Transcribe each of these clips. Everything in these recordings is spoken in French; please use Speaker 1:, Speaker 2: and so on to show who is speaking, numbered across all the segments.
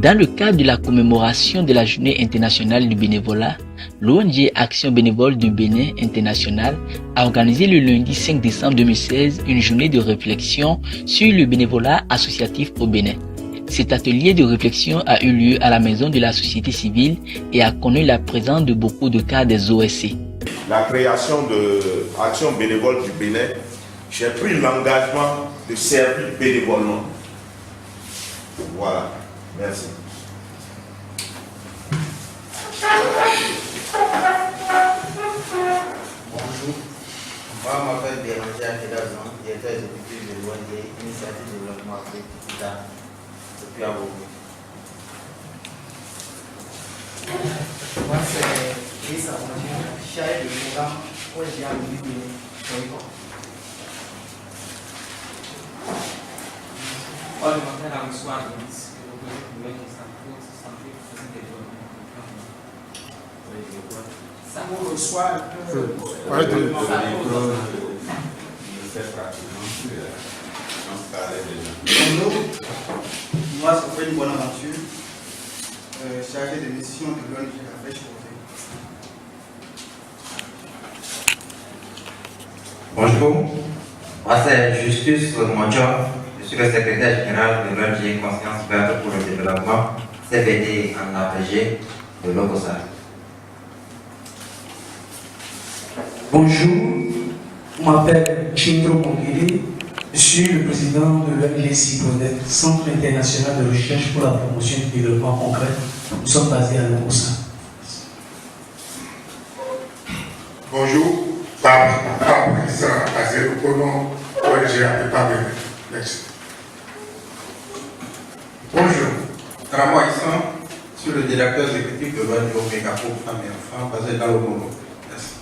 Speaker 1: Dans le cadre de la commémoration de la Journée internationale du bénévolat, l'ONG Action bénévole du Bénin International a organisé le lundi 5 décembre 2016 une journée de réflexion sur le bénévolat associatif au Bénin. Cet atelier de réflexion a eu lieu à la maison de la société civile et a connu la présence de beaucoup de cadres des OSC.
Speaker 2: La création de Action bénévole du Bénin, j'ai pris l'engagement de servir bénévolement. Voilà, merci.
Speaker 3: Bonjour, moi je m'appelle Béranger Akedazan, directeur exécutif de l'ONG Initiative de Développement Afrique depuis Abobo.
Speaker 4: Moi c'est Chris Avantier, chef du programme ONG Abobo.
Speaker 5: Moi je m'appelle Amiso Adonis, je représente l'ONG Santé Développement.
Speaker 4: Ça vous reçoit
Speaker 3: Bonjour, moi c'est Fred Bonaventure, chargé de mission de l'ONG La Pêche Fortée.
Speaker 6: Bonjour, moi c'est Justus Moncho, je suis le secrétaire général de l'ONG Conscience Verte pour le développement, CVD en abrégé de l'OCOSA.
Speaker 7: Bonjour, je m'appelle Chindro Mongili, je suis le président de l'ONG CIPRODEC, Centre international de recherche pour la promotion du développement concret. Nous sommes basés à l'OCOSA.
Speaker 8: Bonjour, Fabrice Azé, au nom ONG Apepa Bénin. Merci.
Speaker 9: Bonjour, Ramon Issan, je suis le directeur exécutif de l'ONG Omega pour Femmes et Enfants, basé dans le Congo. Merci.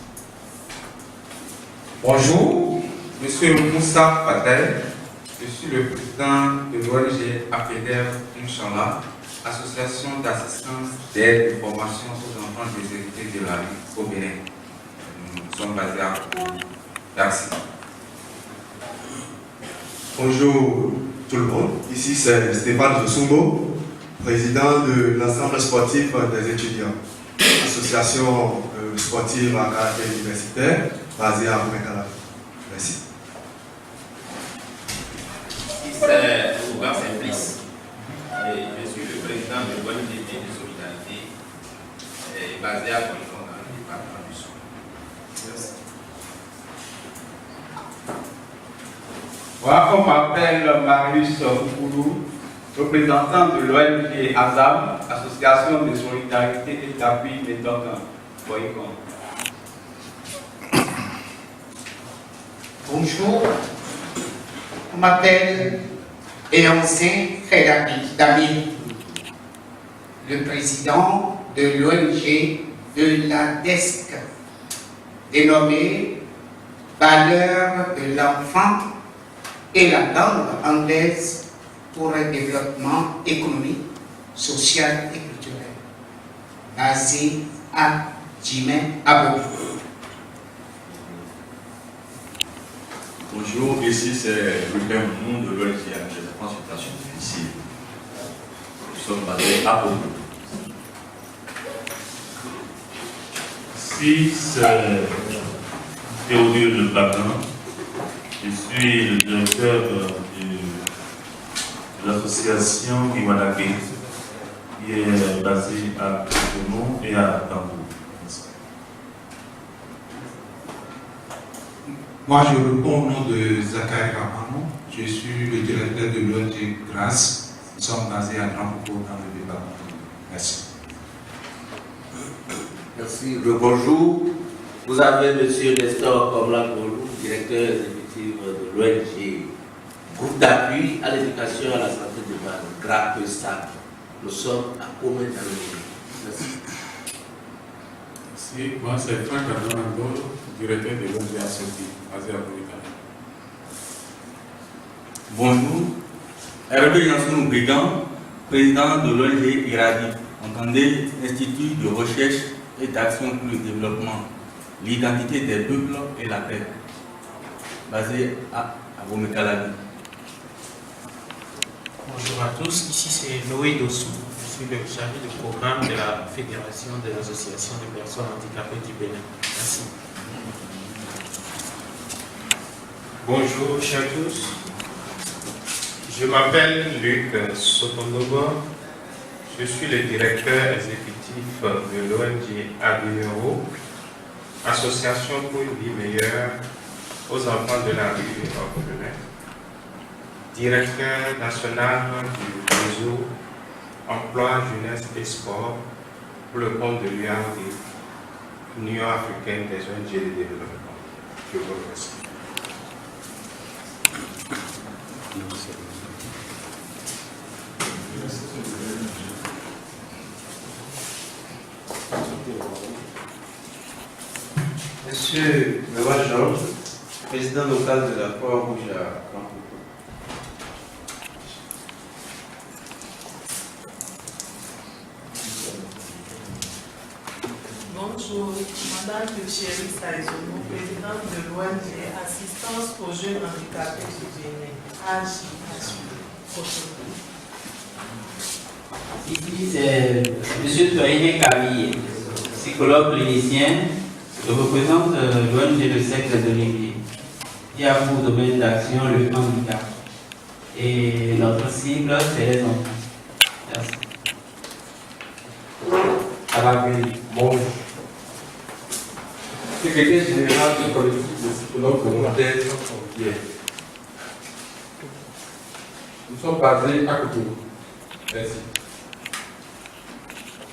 Speaker 9: Bonjour, je suis Moussa Patel, je suis le président de l'ONG APEDER Inch'Allah, association d'assistance, d'aide et de formation aux enfants déshérités de la vie au Bénin. Nous sommes basés à Congo. Merci.
Speaker 10: Bonjour tout le monde, ici c'est Stéphane Josumbo, président de l'ensemble sportif des étudiants, association sportive à caractère universitaire basée à Roumékala. Merci.
Speaker 11: Ici c'est Ougar Simplice, et je suis le président de l'ONG de solidarité basée à Boycon dans le département du Sud. Merci.
Speaker 12: Voilà, on m'appelle Marius Oukoulou, représentant de l'ONG ASAM, Association de solidarité et d'appui méthode Boycon.
Speaker 13: Bonjour, je m'appelle Éancin Dami, le président de l'ONG de la DESC, dénommée Valeurs de l'enfant et la langue anglaise pour un développement économique, social et culturel, basé à Djimé Abobo.
Speaker 14: Bonjour, ici c'est Ruben Moumou de l'ONG de consultation difficile. Nous sommes basés à Bobo.
Speaker 15: Ici c'est Théodule de Bacan. Je suis le directeur de l'association Iwanake, qui est basée à Cotonou et à Tambour.
Speaker 9: Moi, je réponds au nom de Zachary Rapano. Je suis le directeur de l'ONG Grâce. Nous sommes basés à Grand-Coco dans le département. Merci.
Speaker 16: Merci. Le bonjour. Vous avez M. Nestor Komla-Golou, directeur exécutif de l'ONG Groupe d'appui à l'éducation et à la santé de base, GRAPESA. Nous sommes à Comé dans le Bénin. Merci.
Speaker 17: Merci. Moi, c'est Franck Adonango, directeur de l'ONG ASOTI, basé à Bourg-Brigand.
Speaker 18: Bonjour, Hervé Janson Brigand, président de l'ONG IRADI, entendez Institut de recherche et d'action pour le développement, l'identité des peuples et la paix, basé à Roumékala.
Speaker 4: Bonjour à tous, ici c'est Noé Dossou, je
Speaker 19: suis le chargé du programme de la Fédération des associations de personnes handicapées du Bénin. Merci.
Speaker 20: Bonjour chers tous. Je m'appelle Luc Sotondogo. Je suis le directeur exécutif de l'ONG ADEO, Association pour une vie meilleure aux enfants de la rue et orphelins, directeur national du réseau Emploi, Jeunesse et Sport pour le compte de l'UAD, Union africaine des ONG de développement. Je vous remercie.
Speaker 12: Monsieur Mewa Georges, président local de la Croix-Rouge à Cancun.
Speaker 21: Bonjour, Madame Chéri Saïzonou, présidente de l'ONG Assistance aux jeunes handicapés du Bénin, AJHB.
Speaker 22: Ici, c'est M. Toyene Camille, psychologue clinicien. Je représente l'ONG Le Cercle de Limbi, qui a pour domaine d'action le handicap. Et notre cible, c'est les enfants. Merci.
Speaker 23: Bonjour. Secrétaire général du collectif de psychologues volontaires Saint-Pierre. Nous sommes basés à Cotonou. Merci.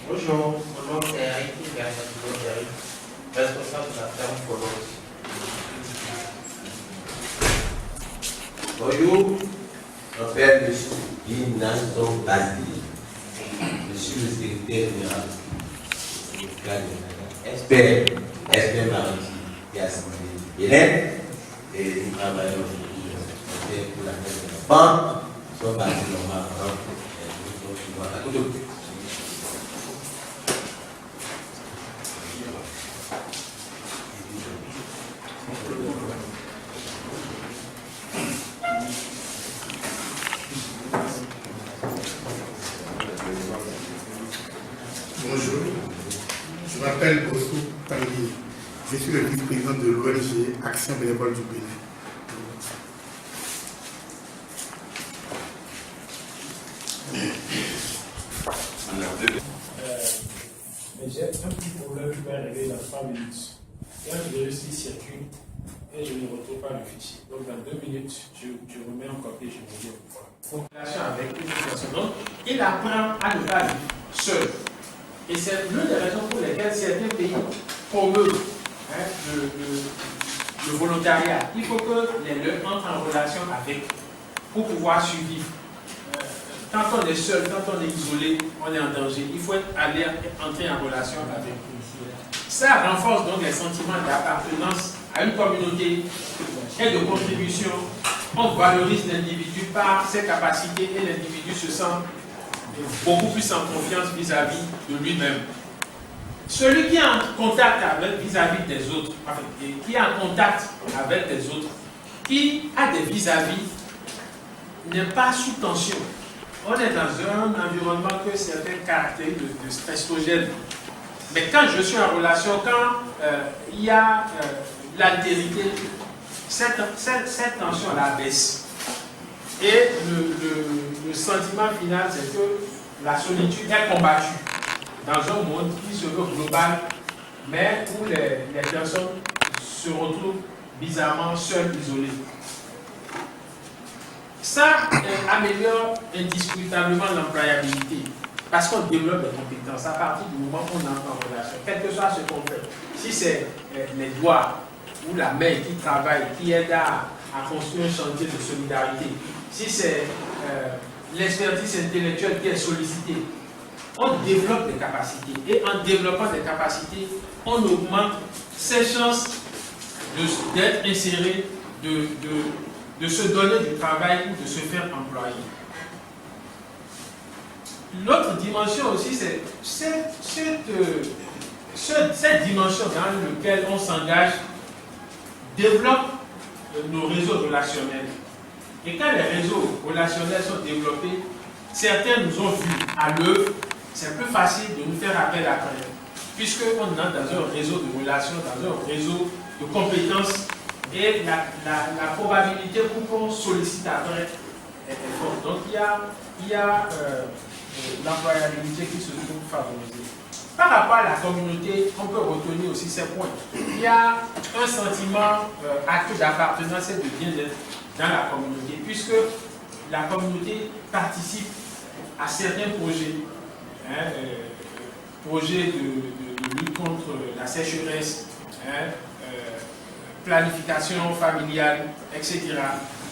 Speaker 3: Bonjour, mon nom est Haïti Gagnon, responsable de la ferme Folos.
Speaker 16: Bonjour, je m'appelle M. Dinanson Basile. Je suis le secrétaire général du syndicat expert maritime qui a signé Bénin et nous travaillons pour la fête de l'enfant. Nous sommes basés au Maroc et nous sommes souvent à Cotonou.
Speaker 8: Bonjour, je m'appelle Bossou Tanguy. Je suis le vice-président de l'ONG Action Bénévole du Bénin.
Speaker 24: Mais j'ai un petit problème qui va arriver dans 3 minutes. Quand je réussis circuit et je ne retrouve pas le fichier. Donc dans 2 minutes, je remets en copie et je reviens au point. En relation avec une personne, donc il apprend à ne pas vivre seul. Et c'est l'une des raisons pour lesquelles certains pays promeuvent le volontariat. Il faut que les leurs entrent en relation avec pour pouvoir survivre. Quand on est seul, quand on est isolé, on est en danger. Il faut entrer en relation avec. Ça renforce donc les sentiments d'appartenance à une communauté et de contribution. On valorise l'individu par ses capacités et l'individu se sent beaucoup plus en confiance vis-à-vis de lui-même. Celui qui est en contact avec vis-à-vis des autres, qui est en contact avec les autres, qui a des vis-à-vis, n'est pas sous tension. On est dans un environnement que certains caractérisent de stressogène. Mais quand je suis en relation, quand il y a l'altérité, cette tension-là baisse. Et le sentiment final, c'est que la solitude est combattue dans un monde qui se veut global, mais où les personnes se retrouvent bizarrement seules, isolées. Ça améliore indiscutablement l'employabilité, parce qu'on développe des compétences à partir du moment où on entre en relation, quel que soit ce qu'on fait. Si c'est les doigts ou la main qui travaille, qui aide à construire un chantier de solidarité, si c'est l'expertise intellectuelle qui est sollicitée, on développe des capacités. Et en développant des capacités, on augmente ses chances d'être inséré, de se donner du travail ou de se faire employer. L'autre dimension aussi, c'est cette dimension dans laquelle on s'engage développe nos réseaux relationnels. Et quand les réseaux relationnels sont développés, certains nous ont vus à l'œuvre c'est plus facile de nous faire appel après, puisqu'on entre dans un réseau de relations, dans un réseau de compétences, et la probabilité pour qu'on sollicite après est forte. Donc il y a l'employabilité qui se trouve favorisée. Par rapport à la communauté, on peut retenir aussi ces points. Il y a un sentiment accru d'appartenance et de bien-être dans la communauté, puisque la communauté participe à certains projets, projets de lutte contre la sécheresse, planification familiale, etc.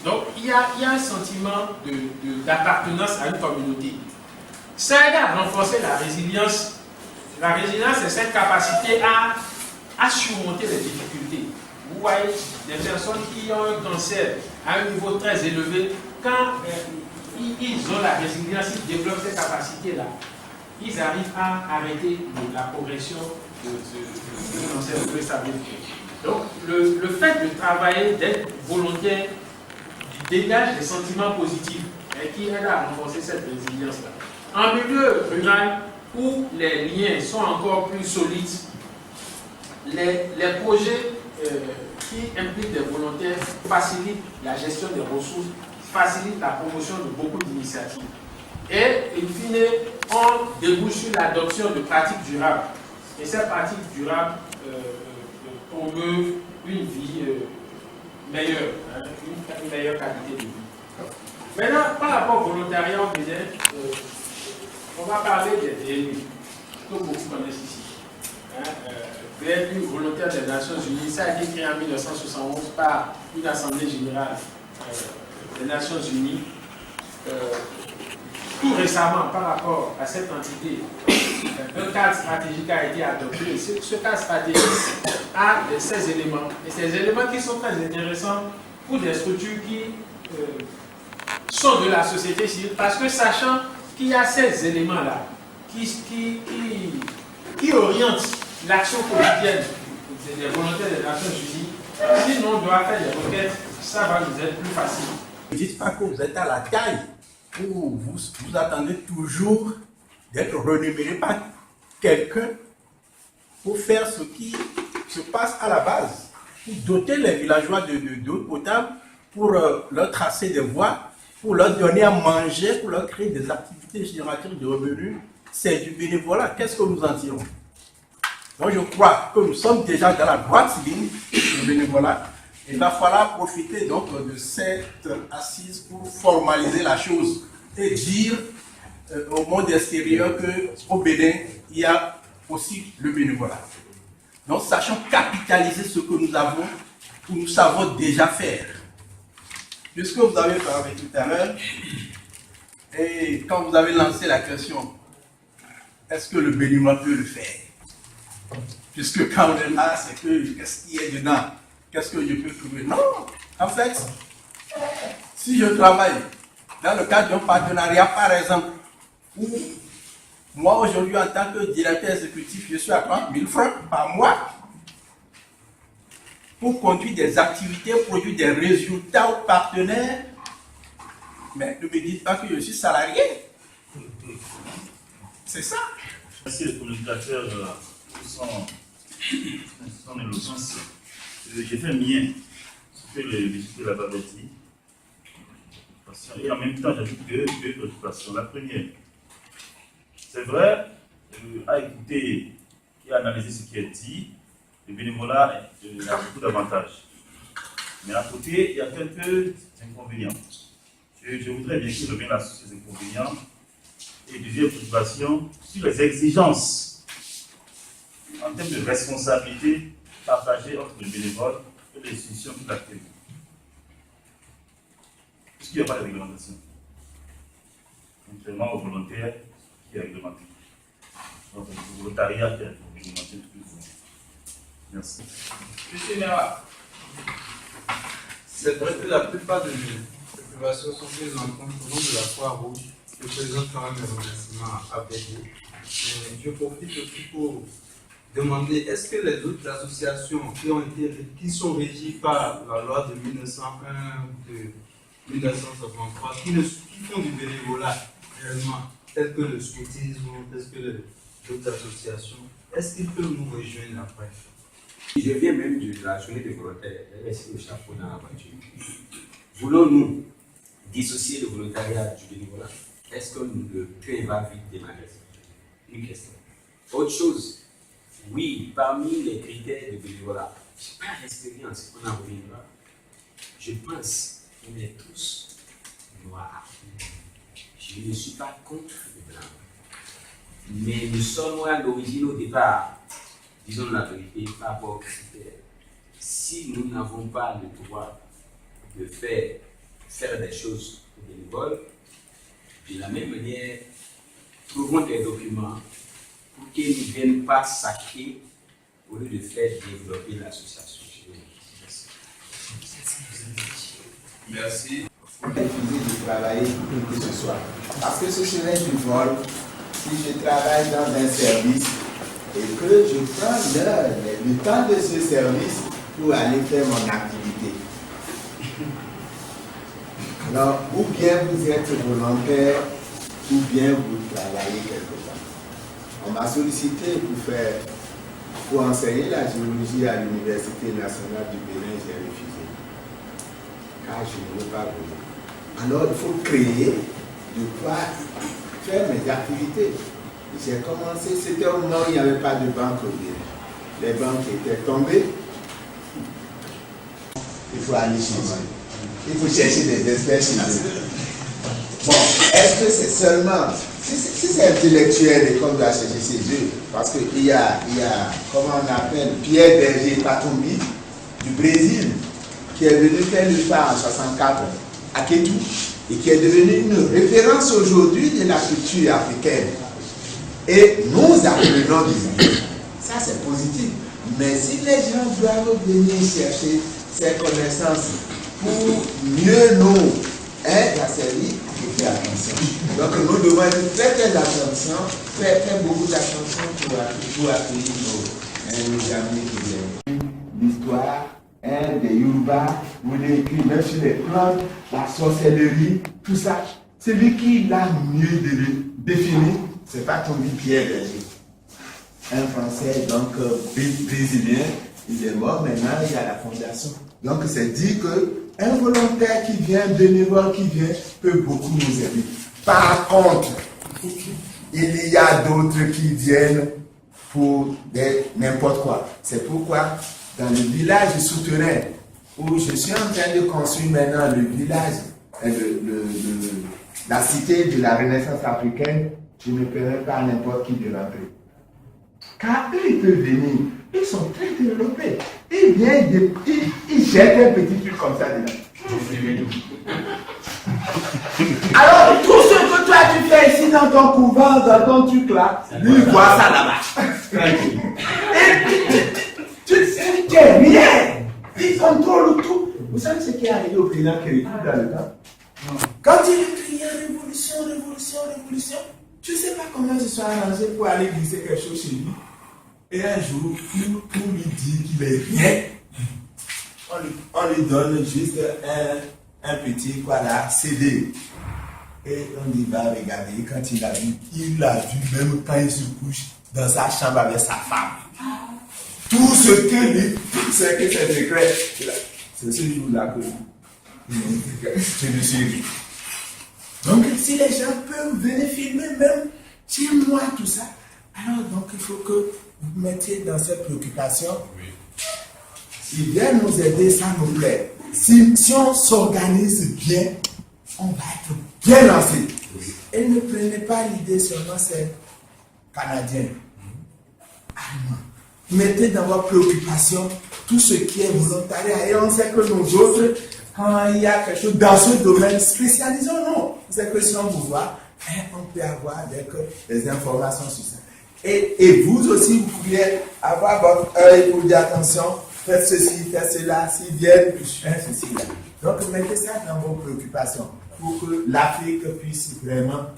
Speaker 24: Donc il y a un sentiment d'appartenance à une communauté. Ça aide à renforcer la résilience. La résilience, c'est cette capacité à surmonter les difficultés. Vous voyez, des personnes qui ont un cancer à un niveau très élevé, quand ils ont la résilience, ils développent cette capacité-là, ils arrivent à arrêter la progression de cancer de stabilité. Donc, le fait de travailler, d'être volontaire, dégage des sentiments positifs et qui aident à renforcer cette résilience-là. En milieu rural, où les liens sont encore plus solides, les projets qui impliquent des volontaires facilitent la gestion des ressources, facilitent la promotion de beaucoup d'initiatives. Et, in fine, on débouche sur l'adoption de pratiques durables. Et ces pratiques durables promeuvent une vie meilleure, une meilleure qualité de vie. Maintenant, par rapport au volontariat au Bénin, on va parler des VNU, que beaucoup connaissent ici. VNU, volontaire des Nations Unies, ça a été créé en 1971 par une Assemblée générale des Nations Unies. Tout récemment, par rapport à cette entité, un cadre stratégique a été adopté. Ce cadre stratégique a 16 éléments. Et ces éléments qui sont très intéressants pour des structures qui sont de la société civile, parce que sachant qu'il y a ces éléments-là qui orientent l'action quotidienne des volontaires des Nations Unies, sinon on doit faire des requêtes, ça va nous être plus facile.
Speaker 1: Ne dites pas que vous êtes à la taille où vous attendez toujours d'être rémunéré par quelqu'un pour faire ce qui se passe à la base, pour doter les villageois d'eau potable, pour leur tracer des voies, pour leur donner à manger, pour leur créer des activités génératrices de revenus. C'est du bénévolat. Qu'est-ce que nous en tirons? Donc je crois que nous sommes déjà dans la droite ligne du bénévolat. Il va falloir profiter donc de cette assise pour formaliser la chose et dire au monde extérieur qu'au Bénin, il y a aussi le bénévolat. Donc sachons capitaliser ce que nous avons, que nous savons déjà faire. Puisque vous avez parlé tout à l'heure, et quand vous avez lancé la question, est-ce que le bénévolat peut le faire? Puisque quand on est là, c'est que qu'est-ce qu'il y a dedans? Qu'est-ce que je peux trouver? Non! En fait, si je travaille dans le cadre d'un partenariat, par exemple, où moi aujourd'hui en tant que directeur exécutif, je suis à 30 000 francs par mois pour conduire des activités, produire des résultats aux partenaires, mais ne me dites pas que je suis salarié. C'est ça.
Speaker 15: Merci les communicateurs qui sont en éloquence. J'ai fait mien ce que le député l'avait dit. Et en même temps, j'ajoute deux préoccupations. La première, c'est vrai, à écouter et analyser ce qui est dit, le bénévolat a beaucoup d'avantages. Mais à côté, il y a quelques inconvénients. Je voudrais bien qu'il revienne à ces inconvénients. Et deuxième préoccupation, sur les exigences en termes de responsabilité partagée entre les bénévoles et les institutions qui l'activent. Puisqu'il n'y a pas de réglementation. Contrairement aux volontaires qui est réglementé. Donc, le volontariat qui est réglementé tout le monde. Merci.
Speaker 2: Monsieur Nera, c'est vrai que la plupart des préoccupations sont prises en compte au nom de la Croix-Rouge. Je présente quand même mes remerciements avec vous. Je profite aussi pour demander, est-ce que les autres associations qui sont régies par la loi de 1901 ou de 1963, qui font du bénévolat réellement, tels que le scoutisme, tels que d'autres associations, est-ce qu'ils peuvent nous rejoindre après?
Speaker 5: Je viens même de la journée des volontaires, est-ce que le chapeau dans la voiture? Voulons-nous dissocier le volontariat du bénévolat? Est-ce que le train va vite démarrer? Une question. Autre chose, oui, parmi les critères de bénévolat, je n'ai pas l'expérience, on en reviendra. Je pense qu'on est tous noirs. Je ne suis pas contre le blanc. Mais nous sommes à l'origine au départ, disons la vérité, par rapport aux critères. Si nous n'avons pas le droit de faire des choses aux bénévoles, de la même manière, trouvons des documents pour qu'ils ne viennent pas sacrer au lieu de faire développer l'association.
Speaker 11: Merci.
Speaker 6: Pour refuser de travailler où que ce soit. Parce que ce serait du vol si je travaille dans un service et que je prends le temps de ce service pour aller faire mon activité. Alors, ou bien vous êtes volontaire, ou bien vous travaillez quelque part. On m'a sollicité pour enseigner la géologie à l'Université nationale du Bénin, j'ai refusé. Car je ne veux pas venir. Alors, il faut créer de quoi faire mes activités. J'ai commencé, c'était au moment où il n'y avait pas de banque au Bénin. Les banques étaient tombées. Il faut aller chez eux. Il faut chercher des experts chez eux. Bon, est-ce que c'est seulement... Si c'est intellectuel et qu'on doit chercher chez eux, parce qu'il y a, comment on appelle, Pierre Berger Patombi, du Brésil, qui est venu faire le pas en 64 à Kétou, et qui est devenu une référence aujourd'hui de la culture africaine. Et nous apprenons des gens. Ça, c'est positif. Mais si les gens doivent venir chercher ces connaissances pour mieux nous servir, il faut faire attention. Donc nous devons faire très attention, faire beaucoup d'attention pour accueillir nos amis qui viennent. L'histoire des Yoruba, vous l'avez écrit même sur les plantes, la sorcellerie, tout ça. Celui qui l'a mieux défini, c'est pas Tommy Pierre Berger. Un Français, donc brésilien, il est mort, maintenant il y a la fondation. Donc c'est dit qu'un volontaire qui vient, bénévole qui vient, peut beaucoup nous aider. Par contre, il y a d'autres qui viennent pour n'importe quoi. C'est pourquoi, dans le village souterrain, où je suis en train de construire maintenant le village, la cité de la Renaissance africaine, je ne permets pas à n'importe qui de rentrer. Car eux, ils peuvent venir. Ils sont très développés. Ils viennent, ils jettent un petit truc comme ça dedans. Alors, tout ce que toi tu fais ici dans ton couvent, dans ton truc là, lui voit ça là-bas. Et tu n'es rien. Ils contrôlent tout. Vous savez ce qui est arrivé au président qui est dans le temps? Quand il criait révolution, révolution, révolution, je ne sais pas comment ils se sont arrangés pour aller glisser quelque chose chez lui. Et un jour, pour lui dire qu'il est rien, on lui donne juste un petit CD. Et on dit, va regarder, quand il l'a vu même quand il se couche dans sa chambre avec sa femme. Tout ce que lui, c'est que c'est secret. C'est ce jour-là que je me suis dit. Donc, si les gens peuvent venir filmer même chez moi, tout ça, alors donc il faut que vous mettiez dans cette préoccupation. Ils viennent nous aider, ça nous plaît. Si on s'organise bien, on va être bien lancé. Et ne prenez pas l'idée seulement c'est canadien, allemand. Mettez dans vos préoccupations tout ce qui est volontariat. Et on sait que nous autres, quand il y a quelque chose dans ce domaine, spécialisons-nous. C'est que si on vous voit, on peut avoir des informations sur ça. Et vous aussi, vous pouvez avoir votre œil pour dire attention, faites ceci, faites cela, s'ils viennent, faites ceci. Là. Donc mettez ça dans vos préoccupations pour que l'Afrique puisse vraiment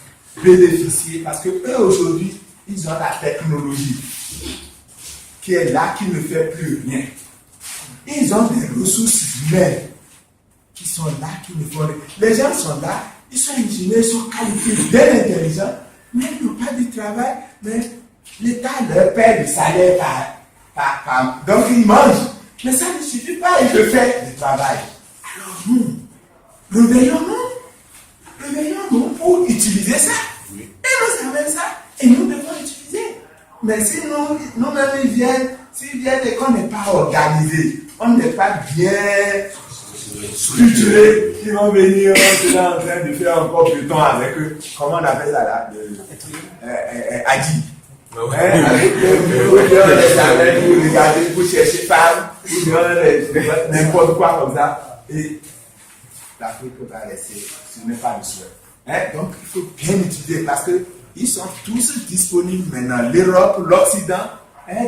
Speaker 6: bénéficier. Parce que eux aujourd'hui, ils ont la technologie qui est là, qui ne fait plus rien. Ils ont des ressources humaines qui sont là, qui ne font rien. Les gens sont là, ils sont ingénieurs, ils sont qualifiés, bien intelligents, mais ils n'ont pas de travail, mais l'État leur paie le salaire par. Donc ils mangent. Mais ça ne suffit pas, ils veulent faire du travail. Alors nous, réveillons-nous pour utiliser ça. Et nous avons ça, et nous devons utiliser. Mais si nous-mêmes ils viennent, s'ils viennent et qu'on n'est pas organisé, on n'est pas bien structuré, ils vont venir, on est en train de faire encore plus de temps avec eux. Comment on appelle ça là? Adi. Avec les années pour regarder, pour chercher femmes, pour n'importe quoi comme ça. Et l'Afrique va laisser, ce n'est pas le souhait. Donc il faut bien utiliser parce qu'ils sont tous disponibles maintenant. L'Europe, l'Occident,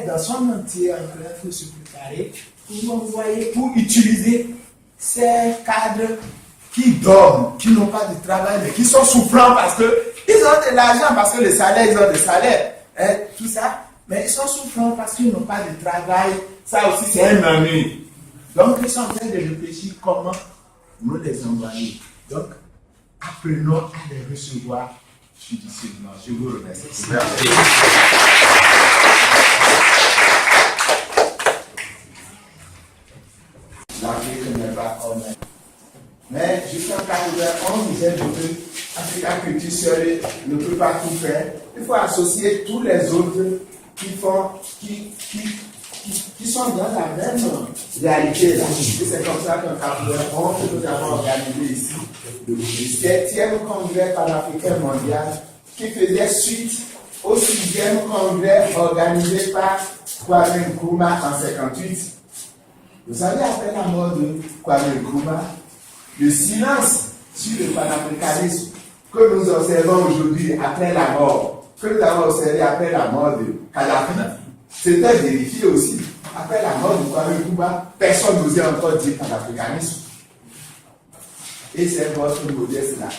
Speaker 6: dans son entier, il faut se préparer pour envoyer, pour utiliser ces cadres qui dorment, qui n'ont pas de travail, mais qui sont souffrants parce qu'ils ont de l'argent, parce que les salaires, ils ont des salaires. Tout ça, mais ils sont souffrants parce qu'ils n'ont pas de travail. Ça aussi, c'est un ennui. Donc, ils sont en train de réfléchir comment nous les envoyer. Donc, apprenons à les recevoir judicieusement. Je vous remercie. Merci. L'Afrique n'est pas comme elle. Mais jusqu'en 91, j'ai voulu Africa Culture seule ne peut pas tout faire. Il faut associer tous les autres qui sont dans la même réalité. Là. Et c'est comme ça qu'en 91, nous avons organisé ici le 7e congrès panafricain mondial qui faisait suite au 6e congrès organisé par Kwame Nkrumah en 1958. Vous savez, après la mort de Kwame Nkrumah, le silence sur le panafricanisme que nous observons aujourd'hui après la mort, que nous avons observé après la mort de Kadhafi, c'était vérifié aussi. Après la mort de Kwame Nkrumah, personne n'osait encore dire panafricanisme. Et c'est votre modeste là,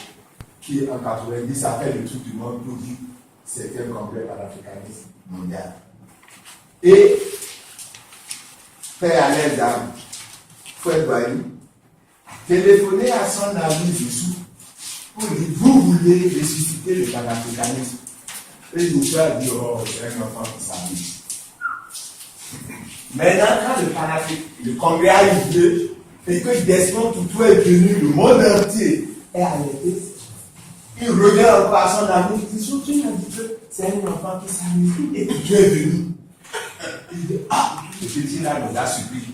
Speaker 6: qui en 90 a fait le tour du monde pour dire c'était un congrès panafricanisme mondial. Et faire à l'aise d'âme, Fouet Boigny, téléphoner à son ami Zissou pour dire vous voulez ressusciter le panafricanisme. Et Zissou a dit oh, c'est un enfant qui s'amuse. Maintenant, quand le congrès a eu lieu et que Desmond Tutu est venu, le monde entier est arrêté, il revient encore à son ami Zissou, tu m'as dit que c'est un enfant qui s'amuse et que tu es venu. Il dit ah, le petit là nous a supplié.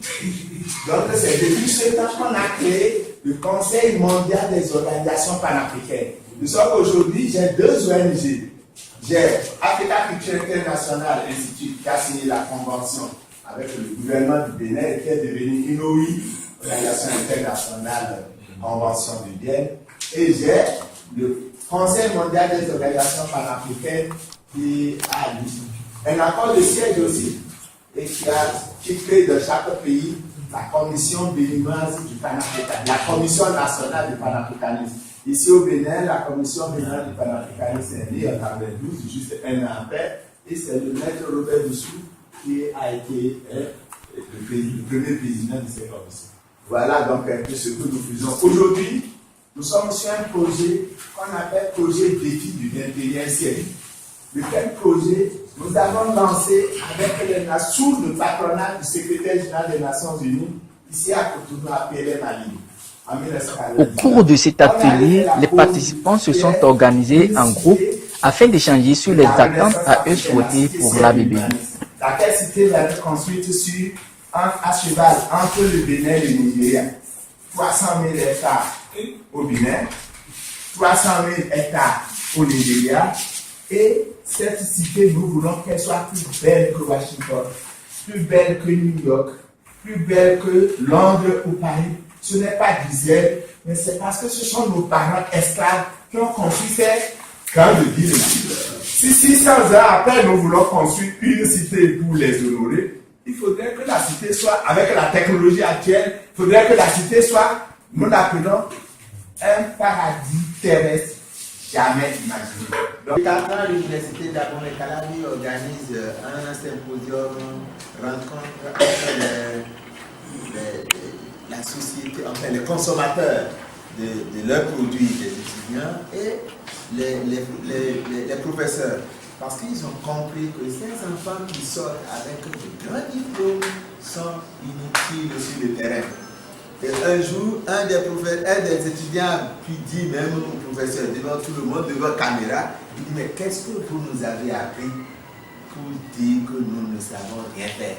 Speaker 6: Donc c'est depuis ce temps qu'on a créé le Conseil mondial des organisations panafricaines. Nous sommes aujourd'hui, j'ai 2 ONG. J'ai Africa Culture International Institute qui a signé la convention avec le gouvernement du Bénin et qui est devenu INOI, Organisation internationale Convention de Vienne. Et j'ai le Conseil mondial des organisations panafricaines qui a un accord de siège aussi et qui crée dans chaque pays la commission béninoise du panafricanisme, la commission nationale du panafricanisme. Ici au Bénin, la commission béninoise du panafricanisme est née en 1992, juste un an après, et c'est le maître Robert Dussou qui a été le premier président de cette commission. Voilà donc un peu ce que nous faisons. Aujourd'hui, nous sommes sur un projet qu'on appelle projet défi du 21e siècle. De quel projet nous avons lancé avec les nations sous le patronat du secrétaire général des Nations Unies, ici à Cotonou, à PLM en 1940.
Speaker 7: Au cours de cet atelier, les participants se sont organisés en groupe afin d'échanger sur les attentes à eux souhaitées pour l'ABB.
Speaker 6: Laquelle cité va être construite à cheval entre le Bénin et le Nigeria. 300 000 hectares au Bénin, 300 000 hectares au Nigeria. Et cette cité, nous voulons qu'elle soit plus belle que Washington, plus belle que New York, plus belle que Londres ou Paris. Ce n'est pas d'Israël, mais c'est parce que ce sont nos parents esclaves qui ont construit cette grande ville. Si 600 ans après, nous voulons construire une cité pour les honorer, il faudrait que la cité soit, avec la technologie actuelle, il faudrait que la cité soit, nous l'appelons un paradis terrestre jamais imaginé.
Speaker 3: Donc, 4 ans, l'Université d'Abomey et Calabi organise un symposium rencontre entre la société, enfin les consommateurs
Speaker 6: de leurs produits, les étudiants et les professeurs. Parce qu'ils ont compris que ces enfants qui sortent avec de grands diplômes sont inutiles sur le terrain. Et un jour, un des étudiants puis dit même au professeur, devant tout le monde, devant la caméra, il dit, mais qu'est-ce que vous nous avez appris pour dire que nous ne savons rien faire?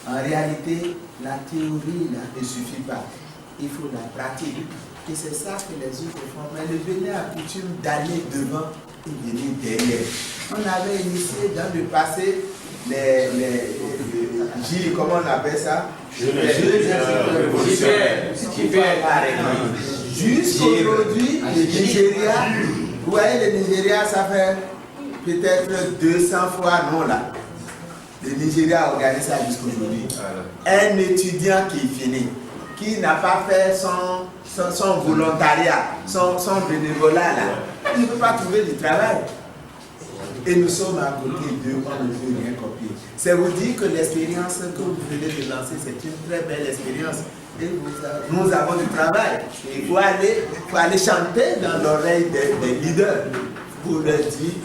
Speaker 6: En réalité, la théorie là, ne suffit pas. Il faut la pratique. Et c'est ça que les autres font. Mais le Bénin a coutume d'aller devant et venir derrière. On avait initié dans le passé les comment on appelle ça? Jusqu'aujourd'hui, le Nigeria, vous voyez, le Nigeria, ça fait peut-être 200 fois non là. Le Nigeria organise ça jusqu'aujourd'hui. Un étudiant qui finit, qui n'a pas fait son volontariat, son bénévolat là, il ne peut pas trouver du travail. Et nous sommes à côté d'eux, on ne peut rien copier. C'est vous dire que l'expérience que vous venez de lancer, c'est une très belle expérience. Et nous avons du travail. Il faut aller chanter dans l'oreille des leaders pour leur dire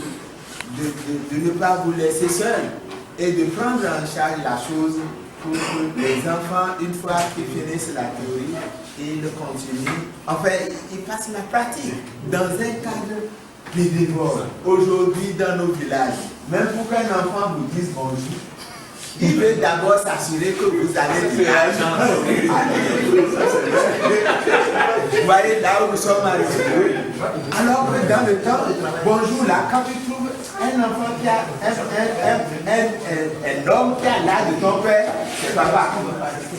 Speaker 6: de ne pas vous laisser seuls et de prendre en charge la chose pour que les enfants, une fois qu'ils finissent la théorie, ils continuent. Enfin, ils passent la pratique dans un cadre bénévole. Aujourd'hui, dans nos villages, même pour qu'un enfant vous dise bonjour, il veut d'abord s'assurer que vous allez faire l'argent. Vous voyez là où nous sommes arrivés. Alors que dans le temps, bonjour là, quand tu trouves un enfant qui a un homme qui a l'âge de ton père, c'est papa.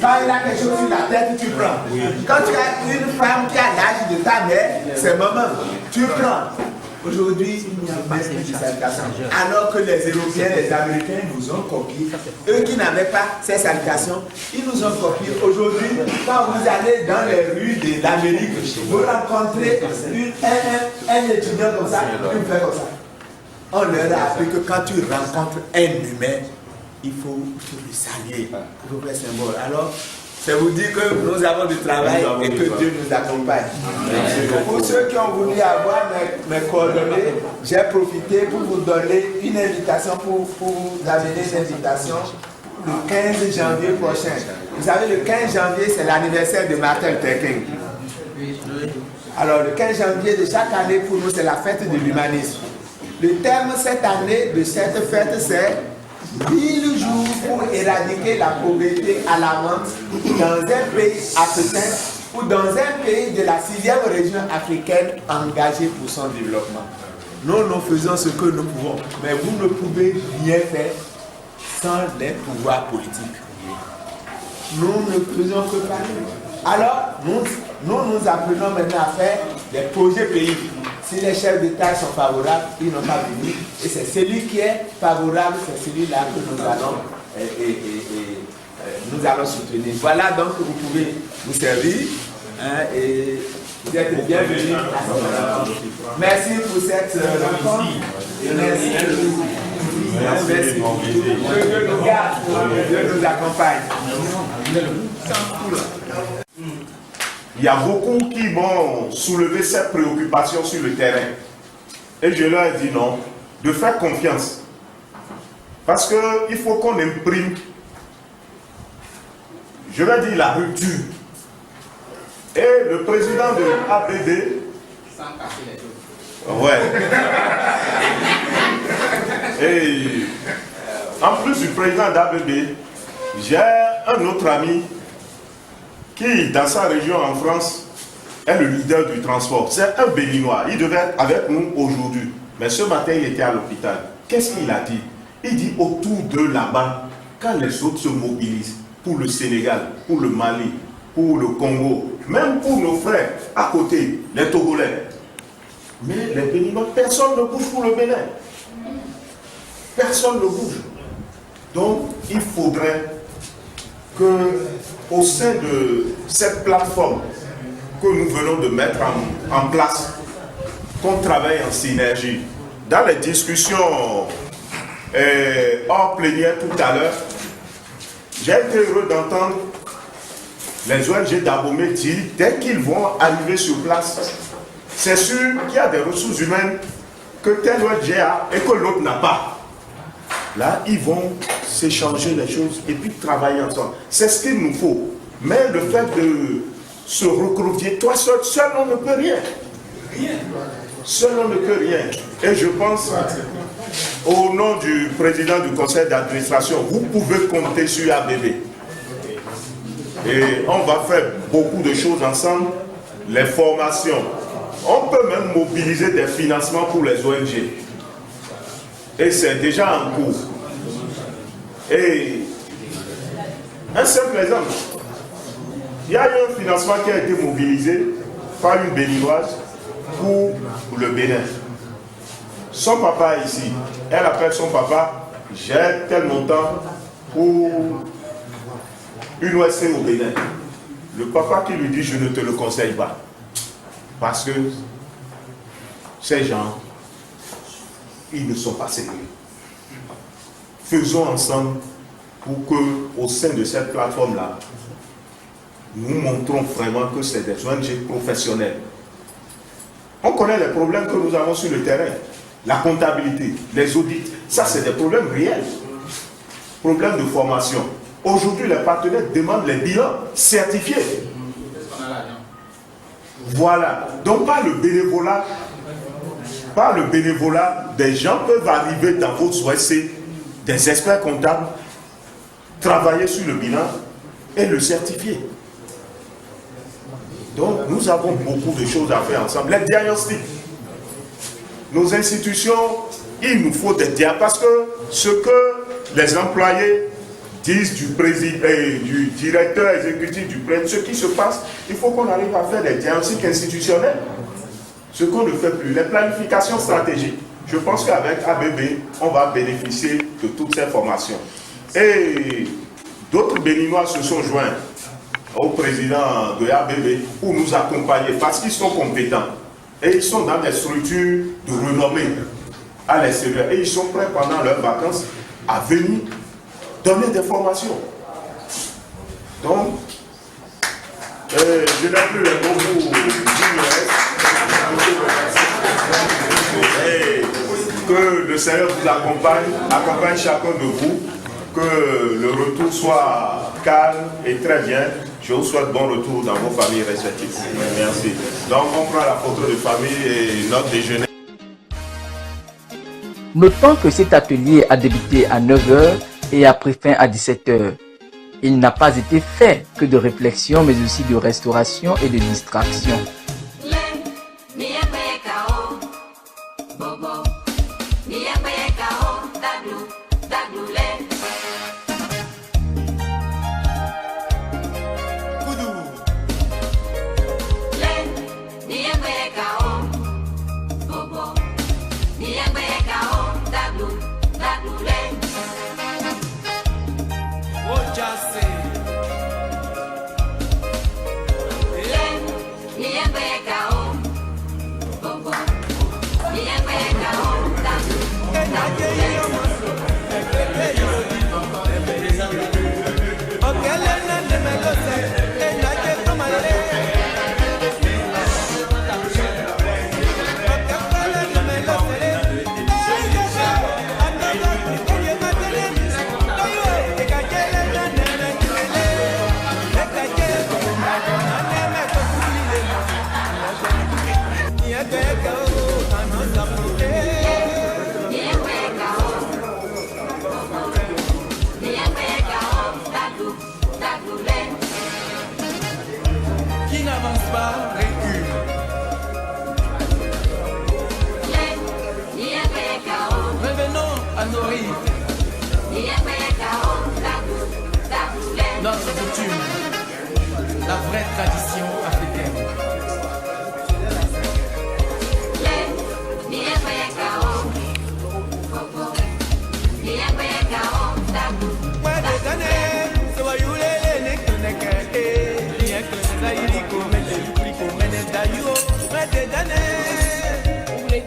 Speaker 6: Quand il a quelque chose sur la tête, tu prends. Quand tu as une femme qui a l'âge de ta mère, c'est maman. Tu prends. Aujourd'hui, il n'y a pas de salutations. Alors que les Européens, les Américains nous ont copié. Eux qui n'avaient pas ces salutations, ils nous ont copié. Aujourd'hui, quand vous allez dans les rues de l'Amérique, vous rencontrez un étudiant comme ça, il fait comme ça. On leur a appris que quand tu rencontres un humain, il faut le saluer. Il faut faire symbole. Alors, c'est vous dire que nous avons du travail et que Dieu nous accompagne. Pour ceux qui ont voulu avoir mes coordonnées, j'ai profité pour vous donner une invitation, pour vous amener une invitation le 15 janvier prochain. Vous savez, le 15 janvier, c'est l'anniversaire de Martin Luther King. Alors, le 15 janvier de chaque année, pour nous, c'est la fête de l'humanisme. Le terme cette année de cette fête, c'est 1000 jours pour éradiquer la pauvreté alarmante dans un pays africain ou dans un pays de la 6e région africaine engagée pour son développement. Nous faisons ce que nous pouvons, mais vous ne pouvez rien faire sans les pouvoirs politiques. Nous ne faisons que parler. Alors, nous apprenons maintenant à faire des projets pays. Si les chefs d'État sont favorables, ils n'ont pas venu. Et c'est celui qui est favorable, c'est celui-là que nous allons soutenir. Voilà donc que vous pouvez vous servir. Et vous êtes bienvenus. Merci pour cette rencontre. Merci. Merci. Dieu nous garde, Dieu nous accompagne.
Speaker 9: Il y a beaucoup qui vont soulever cette préoccupation sur le terrain. Et je leur ai dit non, de faire confiance. Parce qu'il faut qu'on imprime, je vais dire, la rupture. Et le président de l'ABD... Sans casser les choses. Ouais. Et en plus du président d'ABD, j'ai un autre ami qui, dans sa région en France, est le leader du transport. C'est un Béninois. Il devait être avec nous aujourd'hui. Mais ce matin, il était à l'hôpital. Qu'est-ce qu'il a dit? Il dit autour de là-bas, quand les autres se mobilisent pour le Sénégal, pour le Mali, pour le Congo, même pour nos frères à côté, les Togolais. Mais les Béninois, personne ne bouge pour le Bénin. Personne ne bouge. Donc, il faudrait qu'au sein de cette plateforme que nous venons de mettre en place, qu'on travaille en synergie. Dans les discussions hors plénière tout à l'heure, j'ai été heureux d'entendre les ONG d'Abomey disent, dès qu'ils vont arriver sur place, c'est sûr qu'il y a des ressources humaines que telle ONG a et que l'autre n'a pas. Là, ils vont s'échanger les choses et puis travailler ensemble. C'est ce qu'il nous faut. Mais le fait de se recroqueviller, toi seul, on ne peut rien. Seul on ne peut rien. Et je pense, au nom du président du conseil d'administration, vous pouvez compter sur ABB. Et on va faire beaucoup de choses ensemble. Les formations. On peut même mobiliser des financements pour les ONG. Et c'est déjà en cours. Et un simple exemple. Il y a eu un financement qui a été mobilisé par une béninoise pour le Bénin. Son papa est ici. Elle appelle son papa, j'ai tel montant pour une OSC au Bénin. Le papa qui lui dit, je ne te le conseille pas. Parce que ces gens, ils ne sont pas sérieux. Faisons ensemble pour que, au sein de cette plateforme-là, nous montrons vraiment que c'est des ONG professionnels. On connaît les problèmes que nous avons sur le terrain. La comptabilité, les audits, ça c'est des problèmes réels. Problèmes de formation. Aujourd'hui, les partenaires demandent les bilans certifiés. Voilà. Donc par le bénévolat, des gens peuvent arriver dans votre OSC, des experts comptables, travailler sur le bilan et le certifier. Donc nous avons beaucoup de choses à faire ensemble. Les diagnostics. Nos institutions, il nous faut des diagnostics. Parce que ce que les employés disent du président, du directeur exécutif, du président, ce qui se passe, il faut qu'on arrive à faire des diagnostics institutionnels. Ce qu'on ne fait plus. Les planifications stratégiques. Je pense qu'avec ABB, on va bénéficier de toutes ces formations. Et d'autres Béninois se sont joints au président de ABB pour nous accompagner parce qu'ils sont compétents. Et ils sont dans des structures de renommée à l'extérieur. Et ils sont prêts pendant leurs vacances à venir donner des formations. Donc, je n'ai plus les mots pour dire le reste. Et que le Seigneur vous accompagne chacun de vous, que le retour soit calme et très bien. Je vous souhaite bon retour dans vos familles respectives. Merci. Donc on prend la photo de famille et notre déjeuner.
Speaker 7: Notons que cet atelier a débuté à 9h et a pris fin à 17h. Il n'a pas été fait que de réflexion, mais aussi de restauration et de distraction.
Speaker 10: Qui n'avance pas, recule. Revenons à nos rives. Notre coutume, la vraie tradition africaine.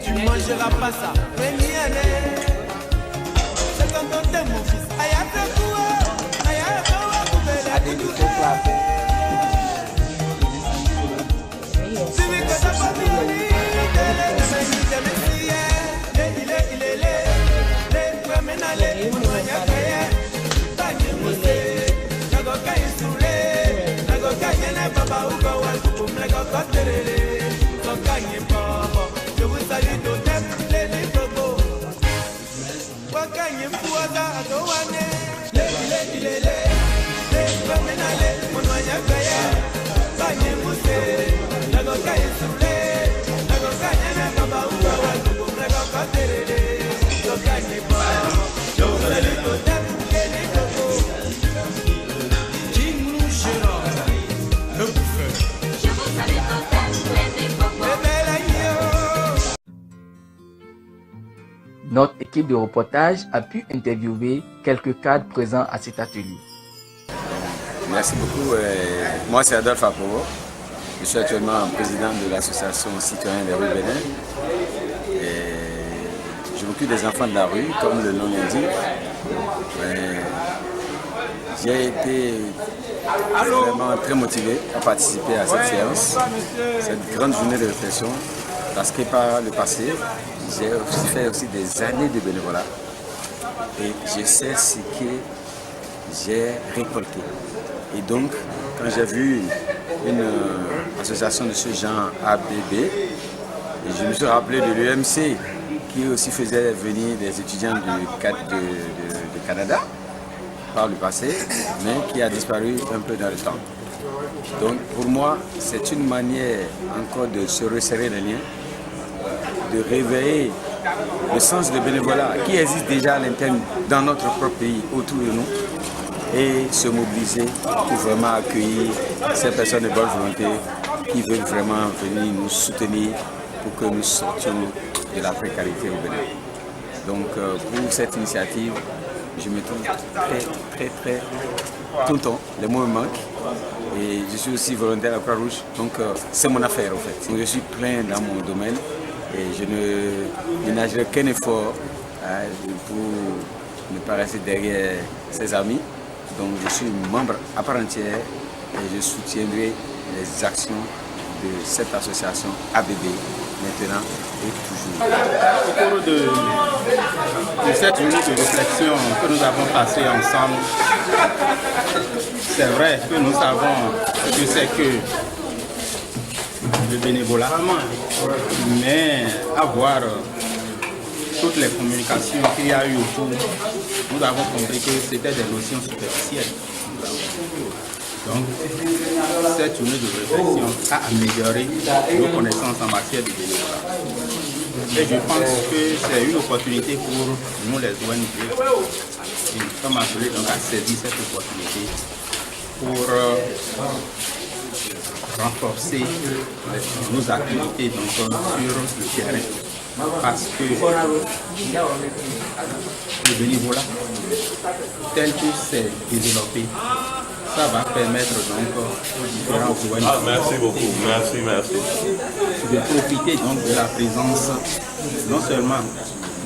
Speaker 10: Tu mangeras pas ça. C'est quand on t'aime mon fils.
Speaker 7: Notre équipe de reportage a pu interviewer quelques cadres présents à cet atelier.
Speaker 13: Merci beaucoup. Moi, c'est Adolphe Apovo. Je suis actuellement président de l'association citoyenne des rues Bénin. Je m'occupe des enfants de la rue, comme le nom l'indique. J'ai été vraiment très motivé à participer à cette séance, cette grande journée de réflexion, parce que par le passé, j'ai aussi fait des années de bénévolat et je sais ce que j'ai récolté. Et donc, quand j'ai vu une association de ce genre ABB, je me suis rappelé de l'UMC qui aussi faisait venir des étudiants du Canada par le passé, mais qui a disparu un peu dans le temps. Donc pour moi, c'est une manière encore de se resserrer les liens, de réveiller le sens de bénévolat qui existe déjà à l'interne dans notre propre pays, autour de nous, et se mobiliser pour vraiment accueillir ces personnes de bonne volonté qui veulent vraiment venir nous soutenir pour que nous sortions de la précarité au Bénin. Donc pour cette initiative, je me trouve très content, les mots me manquent et je suis aussi volontaire à la Croix-Rouge, donc c'est mon affaire en fait. Donc, je suis plein dans mon domaine et je ne ménagerai qu'un effort pour ne pas rester derrière ses amis. Donc je suis membre à part entière et je soutiendrai les actions de cette association ABB maintenant et toujours.
Speaker 14: Au cours de cette journée de réflexion que nous avons passée ensemble, c'est vrai que nous savons ce que c'est que le bénévolat, mais avoir toutes les communications qu'il y a eu autour, nous avons compris que c'était des notions superficielles. Donc, cette journée de réflexion a amélioré nos connaissances en matière de bénévolat. Et je pense que c'est une opportunité pour nous les ONG. Et nous sommes appelés donc à saisir cette opportunité pour renforcer nos activités donc, sur le terrain. Parce que le bénévolat, tel que c'est développé, ça va permettre donc aux différents ONG
Speaker 17: merci beaucoup, merci.
Speaker 14: de profiter donc de la présence non seulement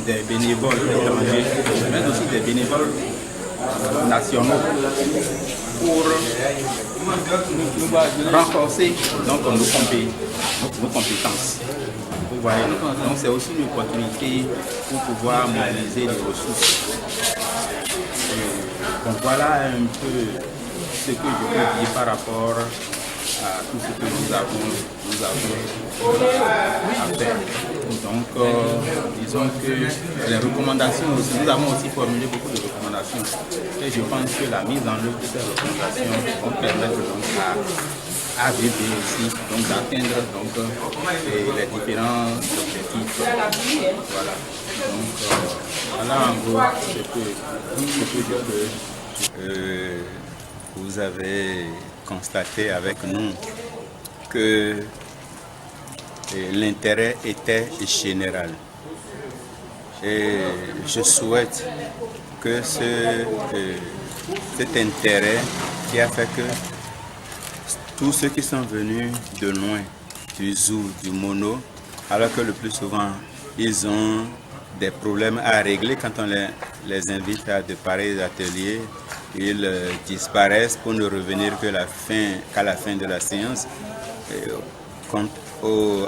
Speaker 14: des bénévoles étrangers, mais aussi des bénévoles nationaux pour renforcer donc nos compétences. Vous voyez, donc c'est aussi une opportunité pour pouvoir mobiliser les ressources. Donc voilà un peu ce que je peux dire par rapport à tout ce que nous avons à faire. Donc disons que les recommandations aussi, nous avons aussi formulé beaucoup de recommandations et je pense que la mise en œuvre de ces recommandations vont permettre donc à ABB aussi d'atteindre les différents objectifs. Voilà. Donc voilà en gros ce que je peux.
Speaker 13: Vous avez constaté avec nous que l'intérêt était général. Et je souhaite que cet intérêt qui a fait que tous ceux qui sont venus de loin, du Zou, du Mono, alors que le plus souvent ils ont des problèmes à régler quand on les invite à de pareils ateliers, ils disparaissent pour ne revenir qu'à la fin de la séance.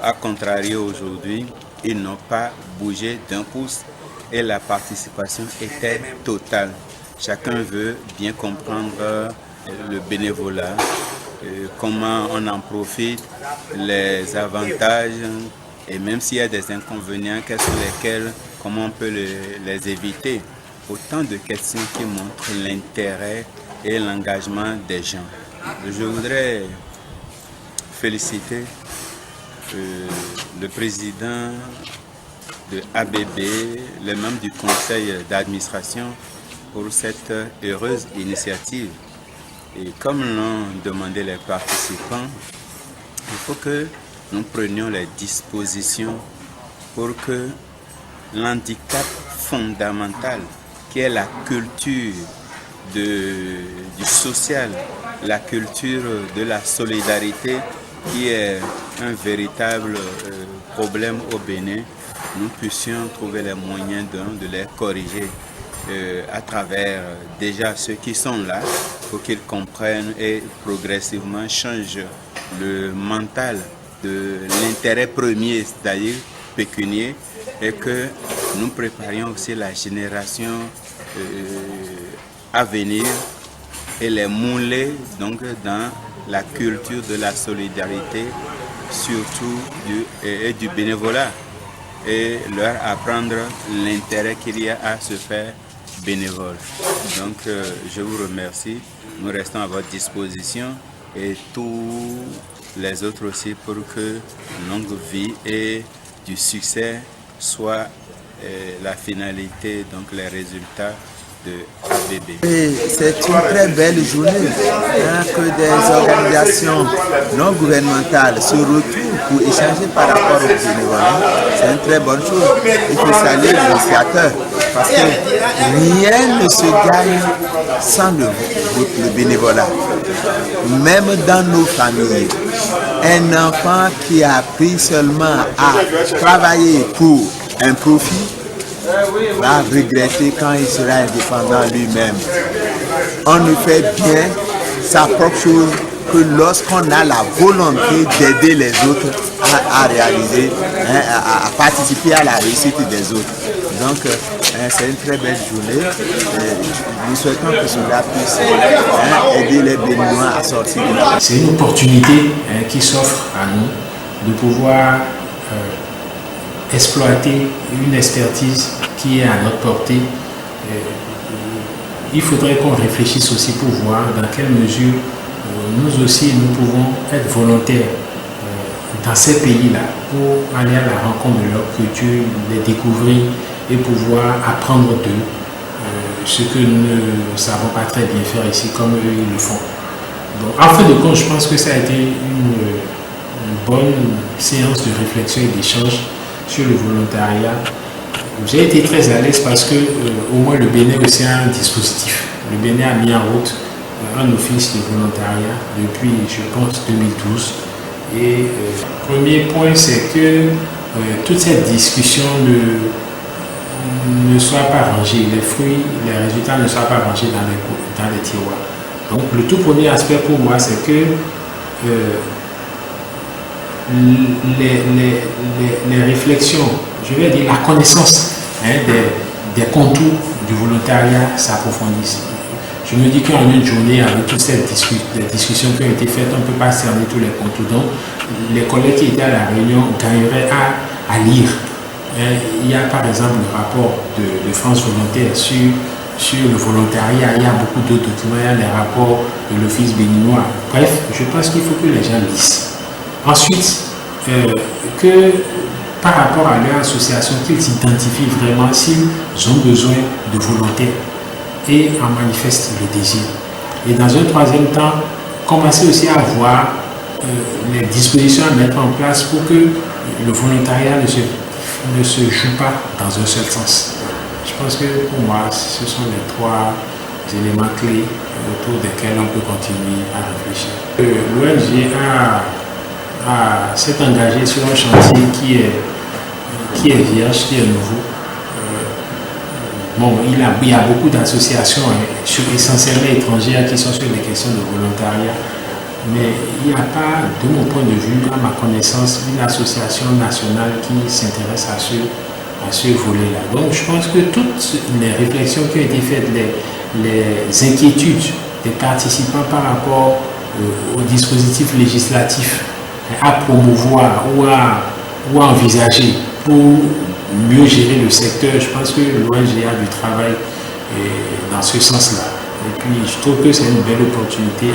Speaker 13: A contrario, aujourd'hui, ils n'ont pas bougé d'un pouce et la participation était totale. Chacun veut bien comprendre le bénévolat, comment on en profite, les avantages, et même s'il y a des inconvénients, comment on peut les éviter. Autant de questions qui montrent l'intérêt et l'engagement des gens. Je voudrais féliciter le président de ABB, les membres du conseil d'administration pour cette heureuse initiative. Et comme l'ont demandé les participants, il faut que nous prenions les dispositions pour que l'handicap fondamentale qui est la culture du social, la culture de la solidarité qui est un véritable problème au Bénin, nous puissions trouver les moyens de les corriger à travers déjà ceux qui sont là pour qu'ils comprennent et progressivement changent le mental de l'intérêt premier, c'est-à-dire pécunier, et que nous préparions aussi la génération à venir et les mouler donc dans la culture de la solidarité, surtout du bénévolat, et leur apprendre l'intérêt qu'il y a à se faire bénévole. Donc je vous remercie, nous restons à votre disposition et tous les autres aussi pour que longue vie et du succès soit la finalité, donc les résultats de ABB.
Speaker 6: C'est une très belle journée que des organisations non gouvernementales se retrouvent pour échanger par rapport au bénévolat. C'est une très bonne chose. Il faut saluer l'initiateur parce que rien ne se gagne sans le bénévolat. Même dans nos familles, un enfant qui a appris seulement à travailler pour un profit va regretter quand il sera indépendant lui-même. On ne fait bien sa propre chose que lorsqu'on a la volonté d'aider les autres à réaliser, à participer à la réussite des autres. Donc c'est une très belle journée. Nous souhaitons que cela puisse aider les Béninois à sortir de la...
Speaker 24: C'est une opportunité qui s'offre à nous de pouvoir exploiter une expertise qui est à notre portée. Il faudrait qu'on réfléchisse aussi pour voir dans quelle mesure nous aussi nous pouvons être volontaires dans ces pays-là pour aller à la rencontre de leur culture, les découvrir et pouvoir apprendre d'eux ce que nous ne savons pas très bien faire ici comme eux ils le font. Donc, en fin de compte, je pense que ça a été une bonne séance de réflexion et d'échange sur le volontariat. J'ai été très à l'aise parce que au moins le Bénin aussi a un dispositif. Le Bénin a mis en route un office de volontariat depuis, je pense, 2012. Et premier point, c'est que toute cette discussion ne soit pas rangée, les fruits, les résultats ne soient pas rangés dans les tiroirs. Donc le tout premier aspect pour moi, c'est que les réflexions, je vais dire la connaissance des contours du volontariat s'approfondissent. Je me dis qu'en une journée, avec toutes ces discussions qui ont été faites, on ne peut pas cerner tous les contours. Donc, les collègues qui étaient à la réunion gagneraient à lire. Il y a par exemple le rapport de France Volontaire sur le volontariat. Il y a beaucoup d'autres documents. Il y a les rapports de l'Office béninois. Bref, je pense qu'il faut que les gens lisent. Ensuite, que par rapport à leur association, qu'ils s'identifient vraiment s'ils ont besoin de volontaires et en manifestent le désir. Et dans un troisième temps, commencer aussi à voir les dispositions à mettre en place pour que le volontariat ne se joue pas dans un seul sens. Je pense que pour moi, ce sont les trois éléments clés autour desquels on peut continuer à réfléchir. L'ONG s'est engagé sur un chantier qui est vierge, qui est nouveau. Bon, il y a beaucoup d'associations essentiellement étrangères qui sont sur les questions de volontariat, mais il n'y a pas, de mon point de vue, à ma connaissance, une association nationale qui s'intéresse à ce volet-là. Donc je pense que toutes les réflexions qui ont été faites, les inquiétudes des participants par rapport au dispositif législatif à promouvoir ou à envisager pour mieux gérer le secteur, je pense que l'ONG a du travail dans ce sens-là. Et puis je trouve que c'est une belle opportunité,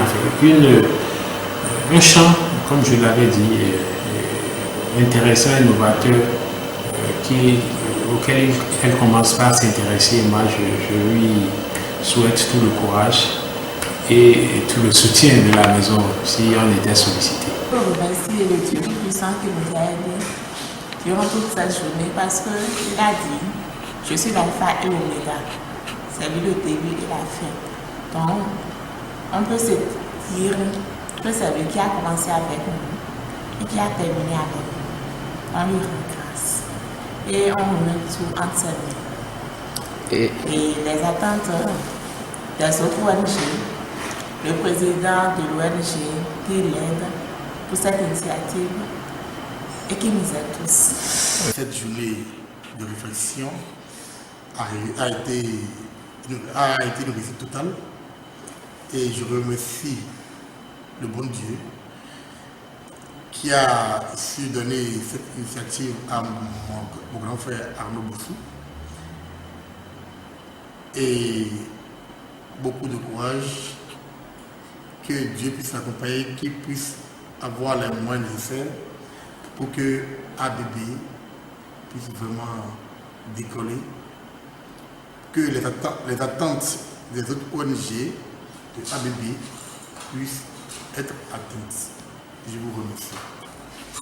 Speaker 24: un champ, comme je l'avais dit, intéressant, innovateur, auquel elle commence par s'intéresser. Moi, je lui souhaite tout le courage et tout le soutien de la maison si on était sollicité.
Speaker 21: Je veux remercier le Dieu puissant qui nous a aidés durant toute cette journée parce qu'il a dit
Speaker 4: Je suis l'alpha et l'oméga. C'est lui le début et la fin. Donc, on peut se dire que c'est lui qui a commencé avec nous et qui a terminé avec nous. On lui rend grâce. Et on remet tout en ses mains. Et les attentes des autres ONG, le président de l'ONG qui l'aide pour cette initiative et qui nous aide tous.
Speaker 8: Cette journée de réflexion a été une réussite totale et je remercie le bon Dieu qui a su donner cette initiative à mon grand frère Arnaud Bossou et beaucoup de courage, que Dieu puisse l'accompagner, qu'il puisse avoir les moyens nécessaires pour que ABB puisse vraiment décoller, que les attentes des autres ONG de ABB puissent être atteintes. Je vous remercie.